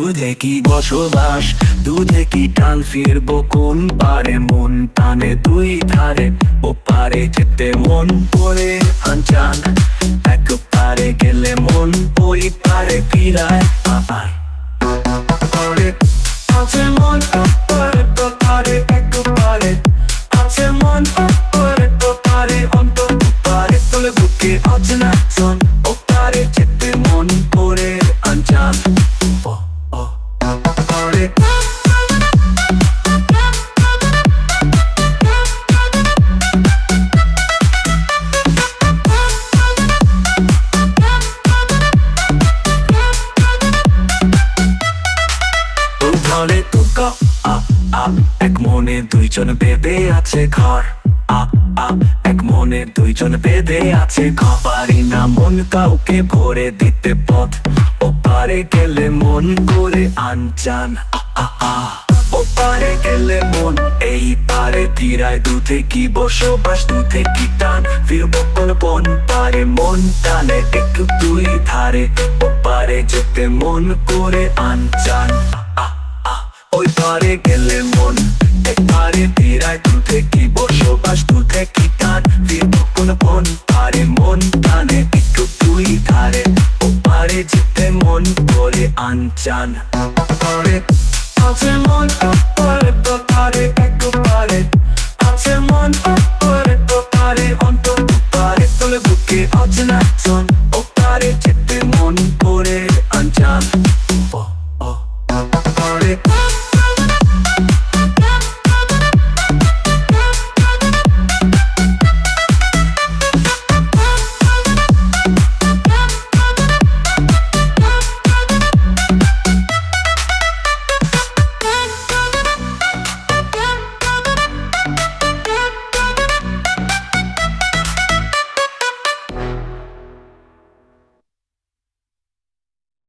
দুধে কি বসবাস, দুধে কি টান, ফিরবো কোন পারে, মন টানে দুই ধারে। ও পারে যেতে মন পড়ে আনচান, এক পারে গেলে মন ওই পারে ফিরায় আবার। আছে মন পরে তো পারে, এক পারে আছে মন পরে তো পারে, অন্তর পারে তোলে বুকে অচেনা জন। ও পারে যেতে মন পড়ে আনচান, এক মনে দুইজন বেঁধে আছে ঘর। এক মনে দুইজন বেঁধে আছে ঘর। পারি না মন কাউকে ভরে দিতে পথ, ও পারে গেলে মন করে আনচান। ও পারে গেলে মন এই পারে ফিরায়, দুধে কি বসবাস, দুধে কি টান, ফিরবো কোন বন পারে, মন টানে একটু দুই ধারে। ও পারে যেতে মন করে আনচান, ওই পারে গেলে মন এক পারে ফিরায়, দুধে কি বসবাস, দুধে কি টান,